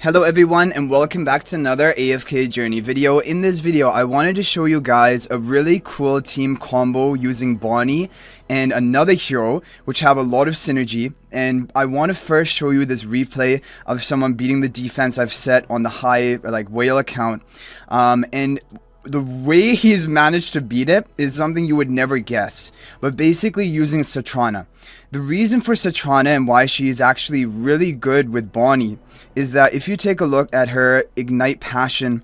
Hello everyone and welcome back to another AFK journey video. In this video I wanted to show you guys a really cool team combo using Bonnie and another hero which have a lot of synergy, and I want to first show you this replay of someone beating the defense I've set on the high whale account, and the way he's managed to beat it is something you would never guess, but basically using Satrana. The reason for Satrana and why she is actually really good with Bonnie is that if you take a look at her Ignite Passion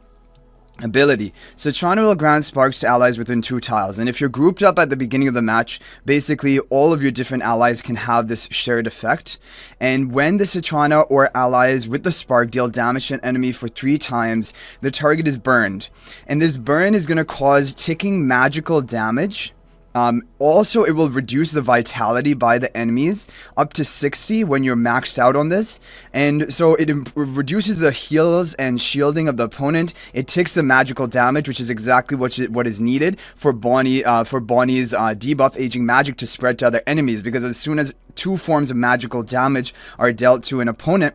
ability, Satrana will grant sparks to allies within 2 tiles, and if you're grouped up at the beginning of the match, basically all of your different allies can have this shared effect. And when the Satrana or allies with the spark deal damage to an enemy for 3 times, the target is burned, and this burn is going to cause ticking magical damage. Also, it will reduce the vitality by the enemies up to 60 when you're maxed out on this, and so it reduces the heals and shielding of the opponent. It ticks the magical damage, which is exactly what is needed for Bonnie's debuff aging magic to spread to other enemies, because as soon as 2 forms of magical damage are dealt to an opponent,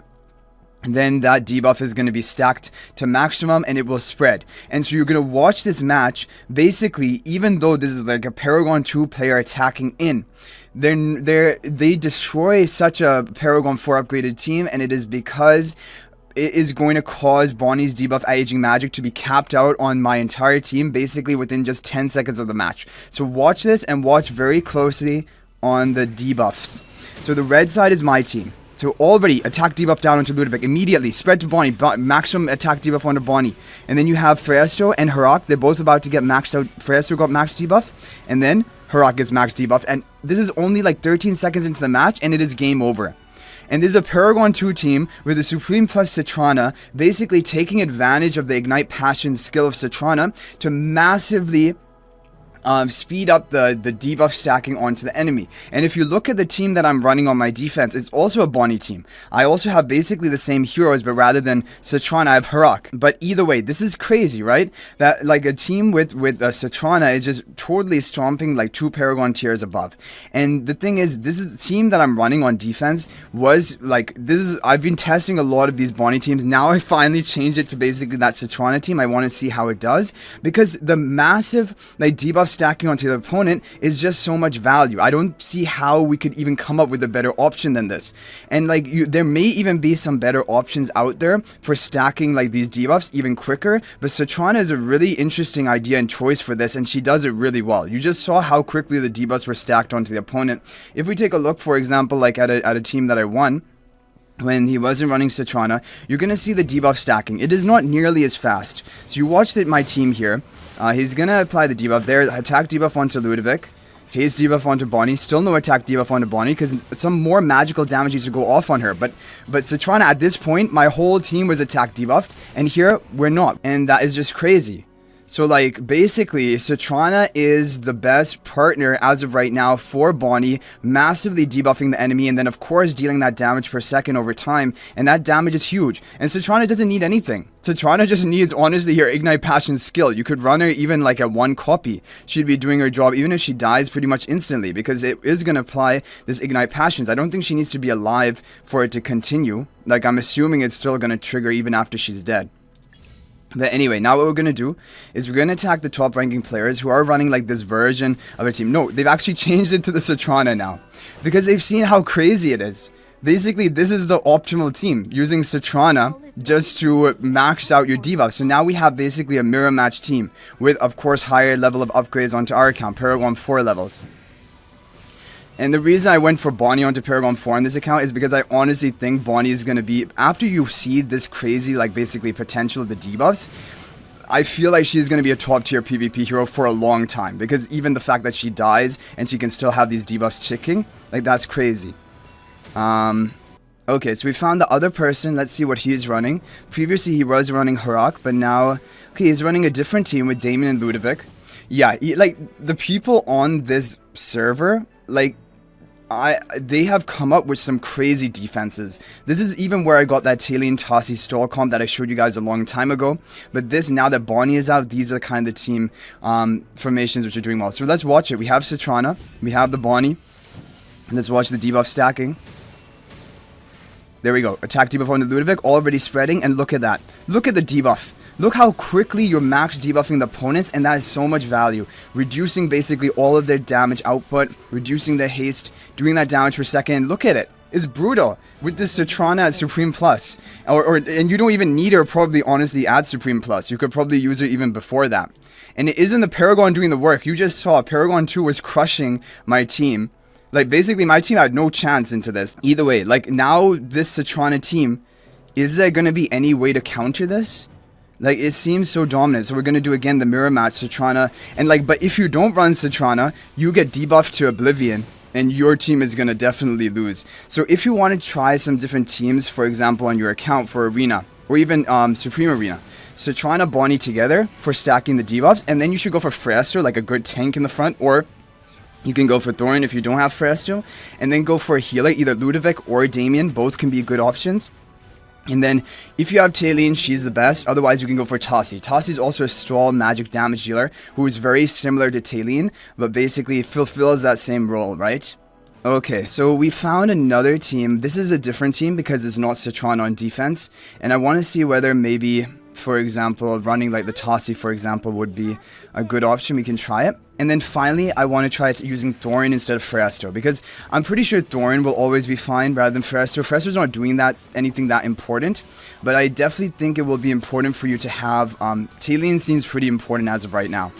then that debuff is going to be stacked to maximum and it will spread. And so you're going to watch this match, basically, even though this is like a Paragon 2 player attacking in, they destroy such a Paragon 4 upgraded team, and it is because it is going to cause Bonnie's debuff aging magic to be capped out on my entire team, basically within just 10 seconds of the match. So watch this and watch very closely on the debuffs. So the red side is my team. So already attack debuff down onto Ludovic, immediately spread to Bonnie, maximum attack debuff onto Bonnie. And then you have Freestro and Harak, they're both about to get maxed out. Freestro got max debuff, and then Harak gets max debuff. And this is only like 13 seconds into the match, and it is game over. And this is a Paragon 2 team with the Supreme plus Satrana, basically taking advantage of the Ignite Passion skill of Satrana to massively speed up the debuff stacking onto the enemy. And if you look at the team that I'm running on my defense, it's also a Bonnie team. I also have basically the same heroes, but rather than Satrana, I have Harak. But either way, this is crazy, right? That like a team with Satrana is just totally stomping like 2 Paragon tiers above. And the thing is, this is the team that I'm running on defense was like, I've been testing a lot of these Bonnie teams. Now I finally changed it to basically that Satrana team. I want to see how it does, because the massive like debuff stacking onto the opponent is just so much value. I don't see how we could even come up with a better option than this. And like there may even be some better options out there for stacking like these debuffs even quicker, but Satrana is a really interesting idea and choice for this, and she does it really well. You just saw how quickly the debuffs were stacked onto the opponent. If we take a look, for example, like at a team that I won, when he wasn't running Satrana, you're going to see the debuff stacking. It is not nearly as fast. So you watch my team here. He's going to apply the debuff there. Attack debuff onto Ludovic. Haste debuff onto Bonnie. Still no attack debuff onto Bonnie, because some more magical damage needs to go off on her. But Satrana, at this point, my whole team was attack debuffed, and here we're not. And that is just crazy. So like basically Satrana is the best partner as of right now for Bonnie, massively debuffing the enemy, and then of course dealing that damage per second over time, and that damage is huge. And Satrana doesn't need anything. Satrana just needs, honestly, her Ignite Passion skill. You could run her even like at 1 copy. She'd be doing her job even if she dies pretty much instantly, because it is going to apply this Ignite Passions. I don't think she needs to be alive for it to continue. Like, I'm assuming it's still going to trigger even after she's dead. But anyway, now what we're going to do is we're going to attack the top ranking players who are running like this version of a team. No, they've actually changed it to the Satrana now, because they've seen how crazy it is. Basically, this is the optimal team, using Satrana just to max out your debuff. So now we have basically a mirror match team with, of course, higher level of upgrades onto our account, Paragon 4 levels. And the reason I went for Bonnie onto Paragon 4 on this account is because I honestly think Bonnie is going to be, after you see this crazy, like basically potential of the debuffs, I feel like she's going to be a top tier PvP hero for a long time, because even the fact that she dies and she can still have these debuffs ticking, like that's crazy. Okay, so we found the other person. Let's see what he's running. Previously he was running Harak, but now, okay, he's running a different team with Damien and Ludovic. Yeah, like the people on this server, like, they have come up with some crazy defenses. This is even where I got that Talion Tasi stall comp that I showed you guys a long time ago. But this, now that Bonnie is out, these are kind of the team formations which are doing well. So let's watch it. We have Satrana, we have the Bonnie, and let's watch the debuff stacking. There we go. Attack debuff on the Ludovic, already spreading, and look at that. Look at the debuff. Look how quickly you're max debuffing the opponents, and that is so much value. Reducing basically all of their damage output, reducing the haste, doing that damage per second. Look at it. It's brutal. With this Satrana at Supreme Plus. And you don't even need her probably honestly at Supreme Plus. You could probably use her even before that. And it isn't the Paragon doing the work. You just saw Paragon 2 was crushing my team. Like, basically, my team had no chance into this. Either way, like, now this Satrana team, is there going to be any way to counter this? Like, it seems so dominant. So we're going to do, again, the mirror match, Satrana. And, like, but if you don't run Satrana, you get debuffed to Oblivion. And your team is going to definitely lose. So if you want to try some different teams, for example, on your account for Arena, or even Supreme Arena, Satrana, Bonnie together for stacking the debuffs. And then you should go for Freyaster, like a good tank in the front, or you can go for Thoran if you don't have Freyaster, and then go for a healer, either Ludovic or Damien. Both can be good options. And then, if you have Taylene, she's the best. Otherwise, you can go for Tasi. Tasi is also a stall magic damage dealer who is very similar to Taylene, but basically fulfills that same role, right? Okay, so we found another team. This is a different team because it's not Satrana on defense. And I want to see whether maybe, for example, running like the Tasi, for example, would be a good option. We can try it. And then finally, I want to try it using Thoran instead of Freyaster, because I'm pretty sure Thoran will always be fine rather than Freyaster. Freyaster's not doing anything that important, but I definitely think it will be important for you to have, Taylene seems pretty important as of right now.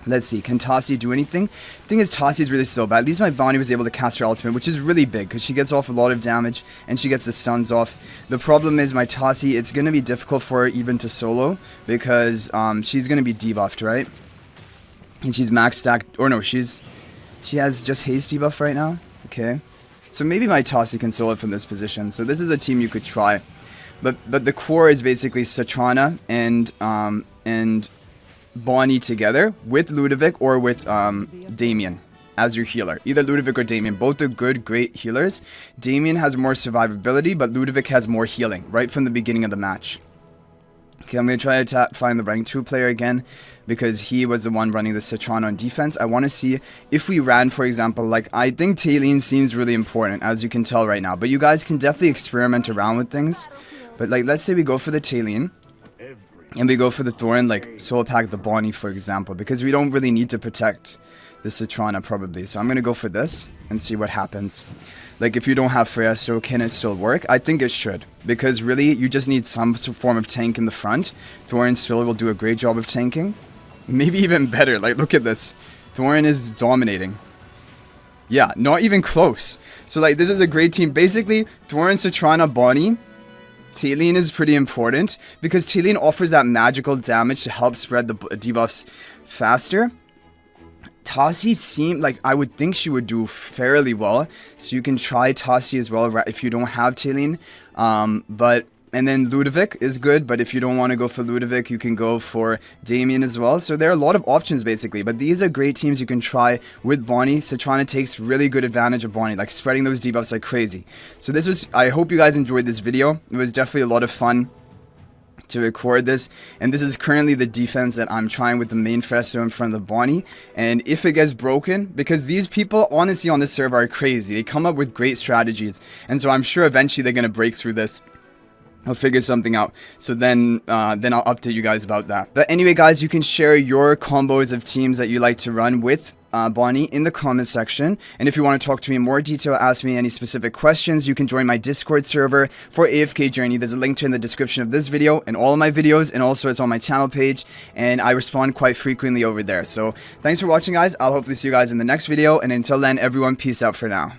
Let's see, can Tasi do anything? The thing is, Tasi is really slow, but at least my Bonnie was able to cast her ultimate, which is really big, because she gets off a lot of damage, and she gets the stuns off. The problem is, my Tasi, it's going to be difficult for her even to solo, because she's going to be debuffed, right? And she's max stacked, or no, she has just haste debuff right now. Okay, so maybe my Tasi can solo from this position. So this is a team you could try, but the core is basically Satrana and Bonnie together with Ludovic or with Damien as your healer. Either Ludovic or Damien. Both are good, great healers. Damien has more survivability, but Ludovic has more healing right from the beginning of the match. Okay, I'm going to try to find the rank 2 player again, because he was the one running the Satrana on defense. I want to see if we ran, for example, like, I think Taylene seems really important, as you can tell right now. But you guys can definitely experiment around with things. But, like, let's say we go for the Taylene, and we go for the Thoran, like, solo pack the Bonnie, for example, because we don't really need to protect the Satrana, probably. So I'm going to go for this, and see what happens. Like, if you don't have Freyaster, can it still work? I think it should. Because really, you just need some form of tank in the front. Thoran still will do a great job of tanking. Maybe even better. Like, look at this. Thoran is dominating. Yeah, not even close. So, like, this is a great team. Basically, Thoran, Satrana, Bonnie. Taylene is pretty important, because Taylene offers that magical damage to help spread the debuffs faster. Tasi seemed like, I would think she would do fairly well, so you can try Tasi as well if you don't have Taylene. And then Ludovic is good, but if you don't want to go for Ludovic, you can go for Damien as well. So there are a lot of options basically, but these are great teams you can try with Bonnie. Satrana takes really good advantage of Bonnie, like spreading those debuffs like crazy. So this was, I hope you guys enjoyed this video. It was definitely a lot of fun to record this, and this is currently the defense that I'm trying with the main Freyaster in front of the Bonnie. And if it gets broken, because these people honestly on this server are crazy, they come up with great strategies, and so I'm sure eventually they're gonna break through this. I'll figure something out. So then I'll update you guys about that. But anyway, guys, you can share your combos of teams that you like to run with Bonnie in the comment section. And if you want to talk to me in more detail, ask me any specific questions, you can join my Discord server for AFK Journey. There's a link to it in the description of this video and all of my videos, and also it's on my channel page, and I respond quite frequently over there. So thanks for watching, guys. I'll hopefully see you guys in the next video, and until then, everyone, peace out for now.